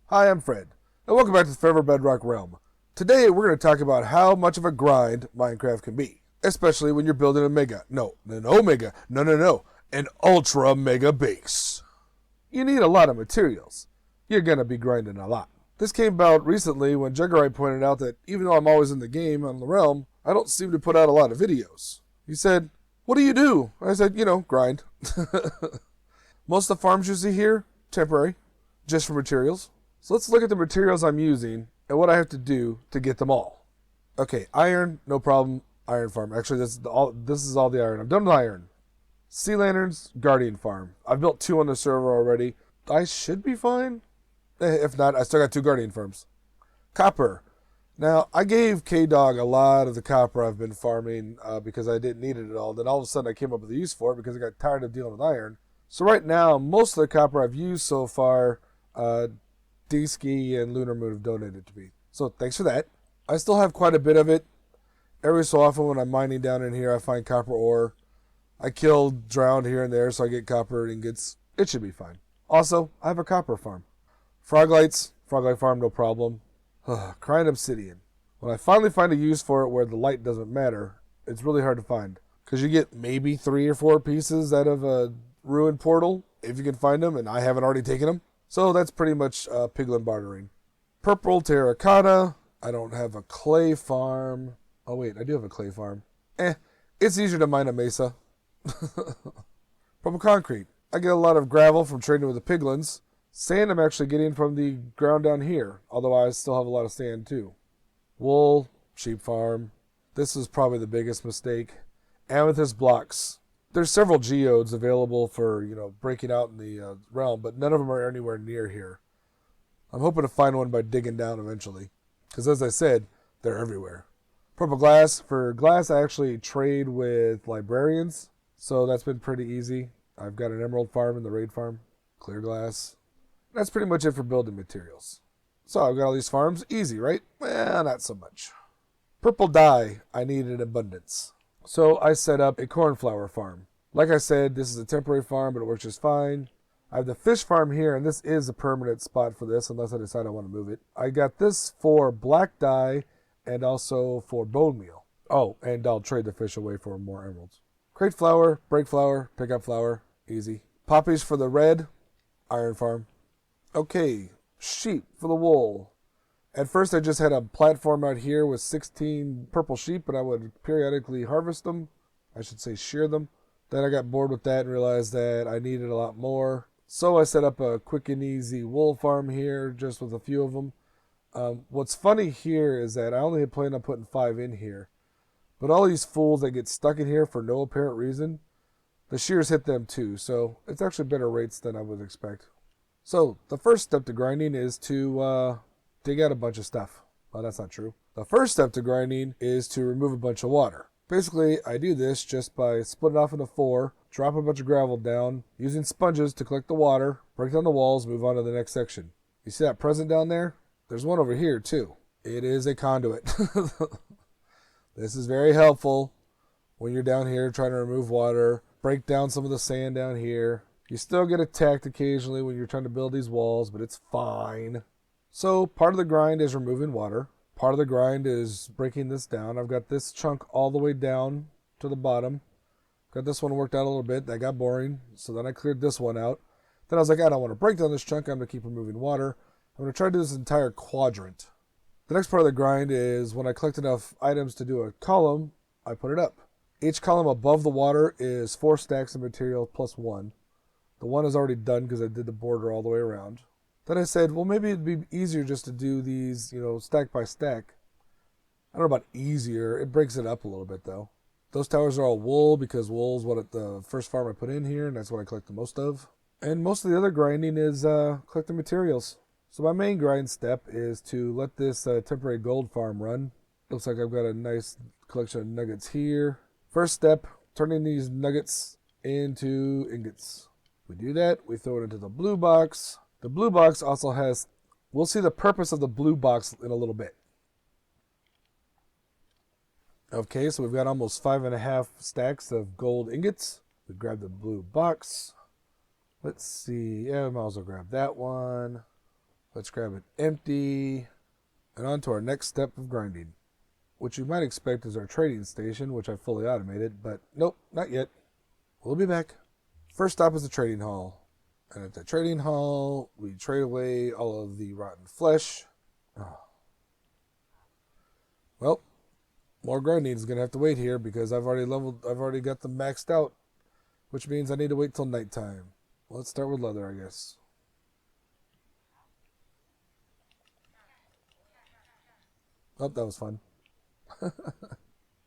Hi, I'm Fred, and welcome back to the Forever Bedrock Realm. Today, we're going to talk about how much of a grind Minecraft can be, especially when you're building an ultra mega base. You need a lot of materials. You're going to be grinding a lot. This came about recently when Juggerite pointed out that even though I'm always in the game on the realm, I don't seem to put out a lot of videos. He said, "What do you do?" I said, grind. Most of the farms you see here, temporary, just for materials. So let's look at the materials I'm using and what I have to do to get them all. Okay, iron, no problem. Iron farm. Actually, this is all the iron. I'm done with iron. Sea lanterns, guardian farm. I've built 2 on the server already. I should be fine. If not, I still got 2 guardian farms. Copper. Now, I gave K-Dog a lot of the copper I've been farming because I didn't need it at all. Then all of a sudden I came up with a use for it because I got tired of dealing with iron. So right now, most of the copper I've used so far, D-Ski and Lunar Moon have donated to me. So thanks for that. I still have quite a bit of it. Every so often when I'm mining down in here, I find copper ore. I kill drowned here and there, so I get copper ingots. It should be fine. Also, I have a copper farm. Froglights, Froglight farm, no problem. Crying Obsidian. When I finally find a use for it where the light doesn't matter, it's really hard to find. Because you get maybe 3 or 4 pieces out of a ruined portal, if you can find them, and I haven't already taken them. So that's pretty much piglin bartering. Purple terracotta. I don't have a clay farm. Oh wait, I do have a clay farm. It's easier to mine a mesa. Purple concrete. I get a lot of gravel from trading with the piglins. Sand I'm actually getting from the ground down here, although I still have a lot of sand too. Wool, sheep farm. This is probably the biggest mistake. Amethyst blocks. There's several geodes available for, breaking out in the realm, but none of them are anywhere near here. I'm hoping to find one by digging down eventually, because as I said, they're everywhere. Purple glass. For glass, I actually trade with librarians, so that's been pretty easy. I've got an emerald farm and the raid farm. Clear glass. That's pretty much it for building materials. So I've got all these farms. Easy, right? Well, not so much. Purple dye. I need in abundance. So I set up a cornflower farm. Like I said, this is a temporary farm, but it works just fine. I have the fish farm here, and this is a permanent spot for this, unless I decide I want to move it. I got this for black dye and also for bone meal. Oh, and I'll trade the fish away for more emeralds. Crate flour, break flour, pick up flour. Easy. Poppies for the red. Iron farm. Okay, sheep for the wool. At first I just had a platform out here with 16 purple sheep, but I would periodically harvest them. I should say shear them. Then I got bored with that and realized that I needed a lot more. So I set up a quick and easy wool farm here, just with a few of them. What's funny here is that I only had planned on putting 5 in here. But all these fools that get stuck in here for no apparent reason, the shears hit them too. So it's actually better rates than I would expect. So the first step to grinding is to dig out a bunch of stuff. Well, that's not true. The first step to grinding is to remove a bunch of water. Basically, I do this just by splitting off into 4, drop a bunch of gravel down, using sponges to collect the water, break down the walls, move on to the next section. You see that present down there? There's one over here too. It is a conduit. This is very helpful when you're down here trying to remove water, break down some of the sand down here. You still get attacked occasionally when you're trying to build these walls, but it's fine. So part of the grind is removing water. Part of the grind is breaking this down. I've got this chunk all the way down to the bottom. Got this one worked out a little bit. That got boring. So then I cleared this one out. Then I was like, I don't want to break down this chunk. I'm going to keep removing water. I'm going to try to do this entire quadrant. The next part of the grind is when I collect enough items to do a column, I put it up. Each column above the water is 4 stacks of material plus 1. The 1 is already done because I did the border all the way around. Then I said, well, maybe it'd be easier just to do these, stack by stack. I don't know about easier. It breaks it up a little bit, though. Those towers are all wool because wool is what the first farm I put in here, and that's what I collect the most of. And most of the other grinding is collecting materials. So my main grind step is to let this temporary gold farm run. Looks like I've got a nice collection of nuggets here. First step, turning these nuggets into ingots. We do that, we throw it into the blue box. The blue box also has, we'll see the purpose of the blue box in a little bit. Okay, so we've got almost 5.5 stacks of gold ingots. We grab the blue box. Let's see, yeah, I might as well grab that one. Let's grab it empty. And on to our next step of grinding, which you might expect is our trading station, which I fully automated, but nope, not yet. We'll be back. First stop is the trading hall. And at the trading hall, we trade away all of the rotten flesh. Oh. Well, more grinding is going to have to wait here because I've already got them maxed out, which means I need to wait till nighttime. Well, let's start with leather, I guess. Oh, that was fun.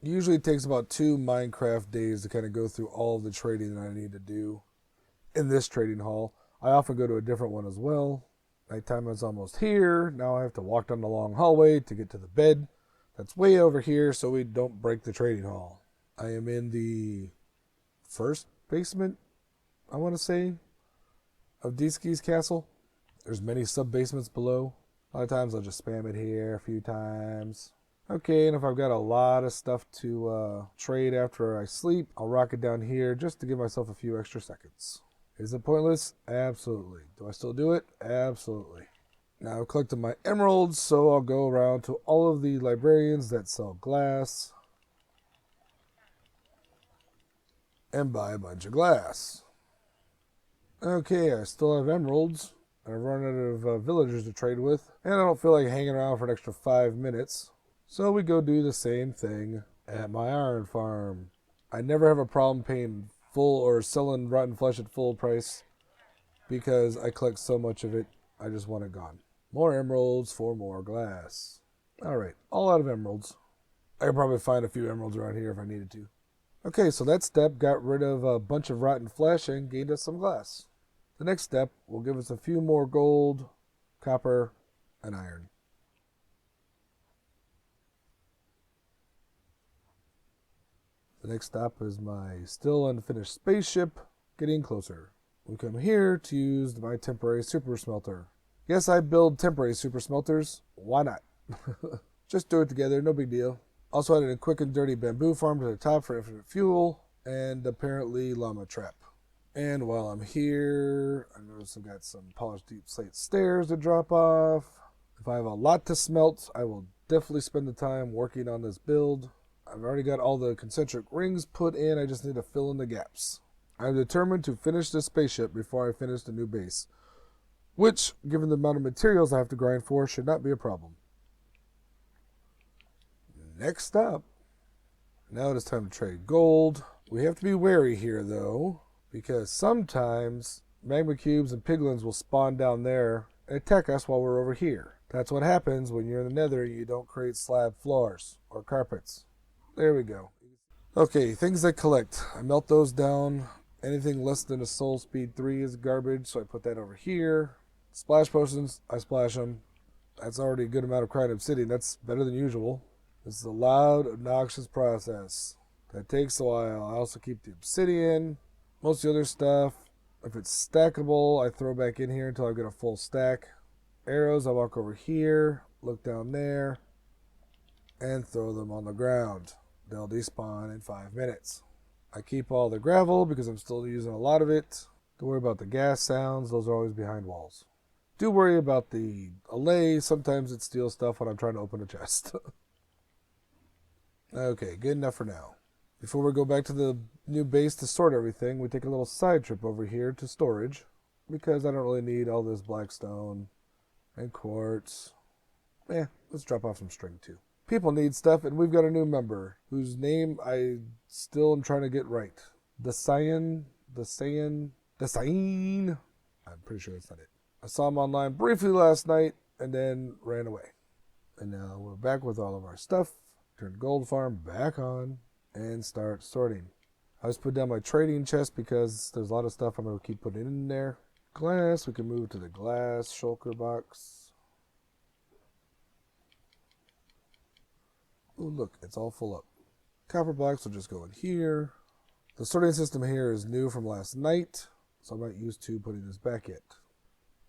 Usually it takes about 2 Minecraft days to kind of go through all of the trading that I need to do in this trading hall. I often go to a different one as well. Nighttime is almost here. Now I have to walk down the long hallway to get to the bed. That's way over here so we don't break the trading hall. I am in the first basement, I want to say, of Deeski's castle. There's many sub-basements below. A lot of times I'll just spam it here a few times. Okay, and if I've got a lot of stuff to trade after I sleep, I'll rock it down here just to give myself a few extra seconds. Is it pointless? Absolutely. Do I still do it? Absolutely. Now I've collected my emeralds, so I'll go around to all of the librarians that sell glass and buy a bunch of glass. Okay, I still have emeralds. I've run out of villagers to trade with, and I don't feel like hanging around for an extra 5 minutes. So we go do the same thing at my iron farm. I never have a problem paying full or selling rotten flesh at full price because I collect so much of it, I just want it gone. More emeralds for more glass. Alright, all out of emeralds. I could probably find a few emeralds around here if I needed to. Okay, so that step got rid of a bunch of rotten flesh and gained us some glass. The next step will give us a few more gold, copper, and iron. The next stop is my still unfinished spaceship, getting closer. We come here to use my temporary super smelter. Yes, I build temporary super smelters. Why not? Just do it together, no big deal. Also added a quick and dirty bamboo farm to the top for infinite fuel, and apparently llama trap. And while I'm here, I notice I've got some polished deep slate stairs to drop off. If I have a lot to smelt, I will definitely spend the time working on this build. I've already got all the concentric rings put in, I just need to fill in the gaps. I'm determined to finish this spaceship before I finish the new base, which, given the amount of materials I have to grind for, should not be a problem. Next up, now it is time to trade gold. We have to be wary here, though, because sometimes magma cubes and piglins will spawn down there and attack us while we're over here. That's what happens when you're in the nether and you don't create slab floors or carpets. There we go. Okay, things that collect. I melt those down. Anything less than a soul speed 3 is garbage, so I put that over here. Splash potions, I splash them. That's already a good amount of crying obsidian. That's better than usual. This is a loud, obnoxious process. That takes a while. I also keep the obsidian. Most of the other stuff, if it's stackable, I throw back in here until I get a full stack. Arrows, I walk over here, look down there, and throw them on the ground. They'll despawn in 5 minutes. I keep all the gravel because I'm still using a lot of it. Don't worry about the gas sounds. Those are always behind walls. Do worry about the allay. Sometimes it steals stuff when I'm trying to open a chest. Okay, good enough for now. Before we go back to the new base to sort everything, we take a little side trip over here to storage because I don't really need all this blackstone and quartz. Let's drop off some string too. People need stuff, and we've got a new member whose name I still am trying to get right. Desain. I'm pretty sure that's not it. I saw him online briefly last night and then ran away. And now we're back with all of our stuff. Turn gold farm back on and start sorting. I just put down my trading chest because there's a lot of stuff I'm going to keep putting in there. Glass, we can move to the glass shulker box. Oh, look, it's all full up. Copper blocks will just go in here. The sorting system here is new from last night, so I'm not used to putting this back yet.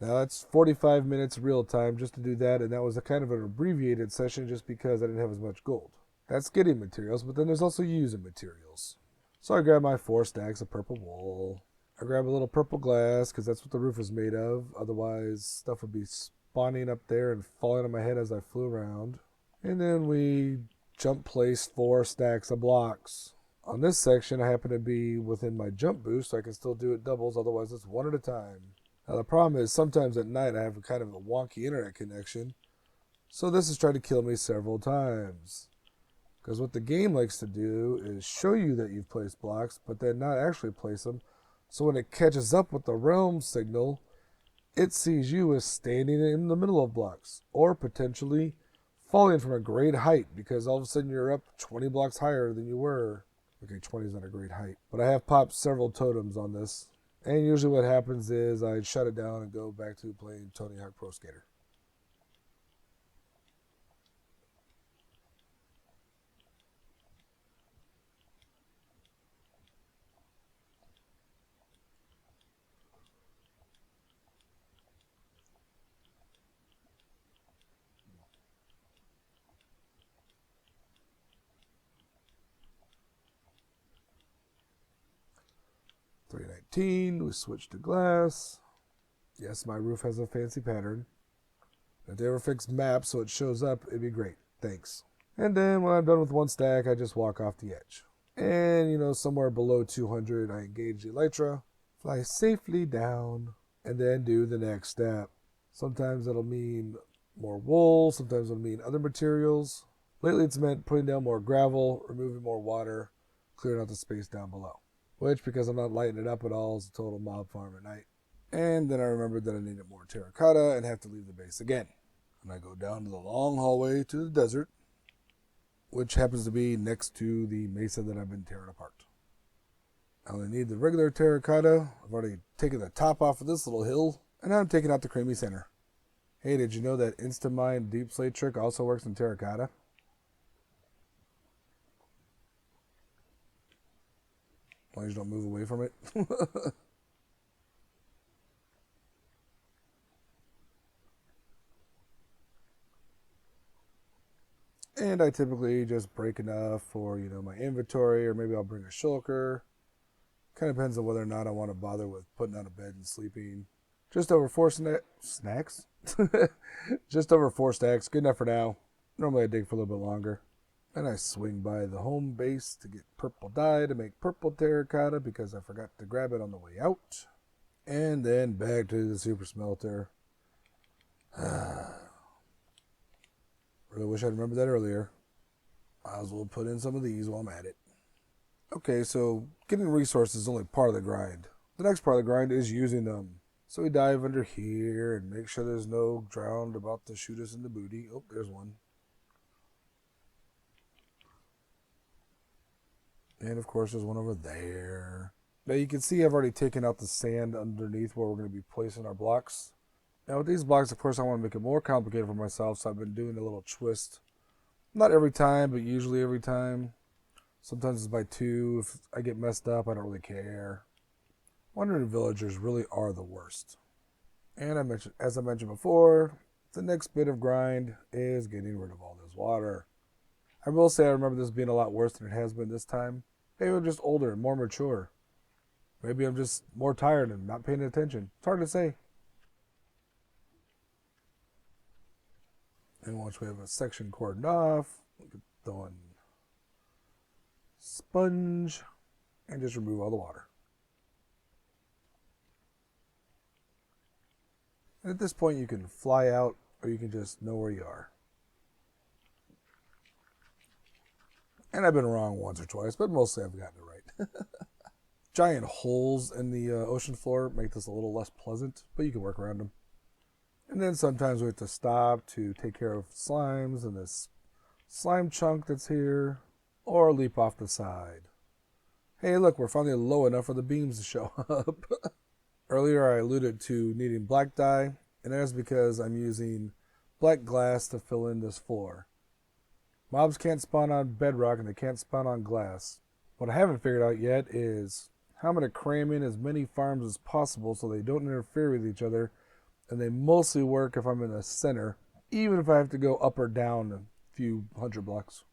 Now that's 45 minutes real time just to do that, and that was a kind of an abbreviated session just because I didn't have as much gold. That's getting materials, but then there's also using materials. So I grab my 4 stacks of purple wool. I grab a little purple glass because that's what the roof is made of. Otherwise, stuff would be spawning up there and falling on my head as I flew around. And then we jump placed 4 stacks of blocks. On this section, I happen to be within my jump boost, so I can still do it doubles, otherwise it's one at a time. Now the problem is sometimes at night I have kind of a wonky internet connection, so this has tried to kill me several times. Because what the game likes to do is show you that you've placed blocks, but then not actually place them. So when it catches up with the realm signal, it sees you as standing in the middle of blocks, or potentially falling from a great height, because all of a sudden you're up 20 blocks higher than you were. Okay, 20 is not a great height. But I have popped several totems on this. And usually what happens is I shut it down and go back to playing Tony Hawk Pro Skater. $3.19, we switch to glass. Yes, my roof has a fancy pattern. If they ever fix maps so it shows up, it'd be great. Thanks. And then when I'm done with 1 stack, I just walk off the edge. And, somewhere below 200, I engage the elytra, fly safely down, and then do the next step. Sometimes it'll mean more wool, sometimes it'll mean other materials. Lately it's meant putting down more gravel, removing more water, clearing out the space down below. Which, because I'm not lighting it up at all, is a total mob farm at night. And then I remembered that I needed more terracotta and have to leave the base again. And I go down to the long hallway to the desert, which happens to be next to the mesa that I've been tearing apart. I only need the regular terracotta. I've already taken the top off of this little hill, and now I'm taking out the creamy center. Hey, did you know that Instamine Deep Slate trick also works in terracotta? As long as you don't move away from it. And I typically just break enough for, my inventory, or maybe I'll bring a shulker. Kind of depends on whether or not I want to bother with putting out of bed and sleeping. Just over 4 snacks? Just over 4 stacks. Good enough for now. Normally I dig for a little bit longer. And I swing by the home base to get purple dye to make purple terracotta because I forgot to grab it on the way out. And then back to the super smelter. Really wish I'd remembered that earlier. Might as well put in some of these while I'm at it. Okay, so getting resources is only part of the grind. The next part of the grind is using them. So we dive under here and make sure there's no drowned about to shoot us in the booty. Oh, there's one. And of course there's one over there. Now you can see I've already taken out the sand underneath where we're going to be placing our blocks. Now with these blocks, of course, I want to make it more complicated for myself, so I've been doing a little twist. Not every time, but usually every time. Sometimes it's by 2. If I get messed up, I don't really care. Wandering villagers really are the worst. And as I mentioned before, the next bit of grind is getting rid of all this water. I will say I remember this being a lot worse than it has been this time. Maybe I'm just older and more mature. Maybe I'm just more tired and not paying attention. It's hard to say. And once we have a section cordoned off, we can throw in sponge and just remove all the water. And at this point, you can fly out or you can just know where you are. And I've been wrong once or twice, but mostly I've gotten it right. Giant holes in the ocean floor make this a little less pleasant, but you can work around them. And then sometimes we have to stop to take care of slimes and this slime chunk that's here, or leap off the side. Hey, look, we're finally low enough for the beams to show up. Earlier I alluded to needing black dye, and that's because I'm using black glass to fill in this floor. Mobs can't spawn on bedrock and they can't spawn on glass. What I haven't figured out yet is how I'm going to cram in as many farms as possible so they don't interfere with each other, and they mostly work if I'm in the center, even if I have to go up or down a few 100 blocks.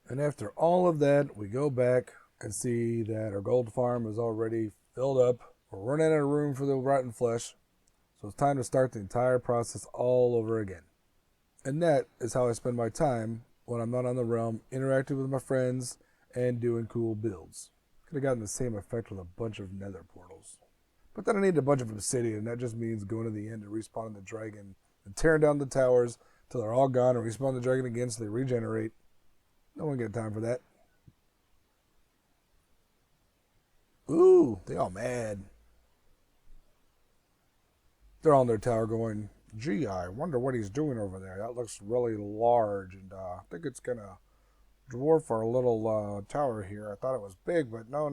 And after all of that, we go back and see that our gold farm is already filled up. We're running out of room for the rotten flesh, so So it's time to start the entire process all over again. And that is how I spend my time when I'm not on the realm, interacting with my friends and doing cool builds. Could have gotten the same effect with a bunch of nether portals. But then I need a bunch of obsidian, and that just means going to the end and respawning the dragon and tearing down the towers till they're all gone and respawn the dragon again so they regenerate. No one got time for that. Ooh, they all mad. They're all in their tower going, gee, I wonder what he's doing over there. That looks really large, and I think it's going to dwarf our little tower here. I thought it was big, but no,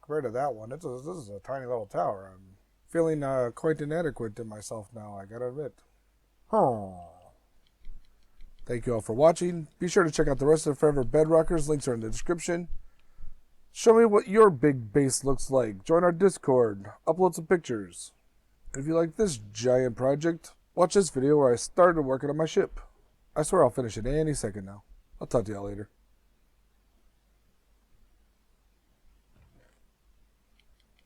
compared to that one, this is a tiny little tower. I'm feeling quite inadequate to myself now, I gotta admit. Thank you all for watching. Be sure to check out the rest of the Forever Bedrockers. Links are in the description. Show me what your big base looks like. Join our Discord. Upload some pictures. And if you like this giant project, watch this video where I started working on my ship. I swear I'll finish it any second now. I'll talk to y'all later.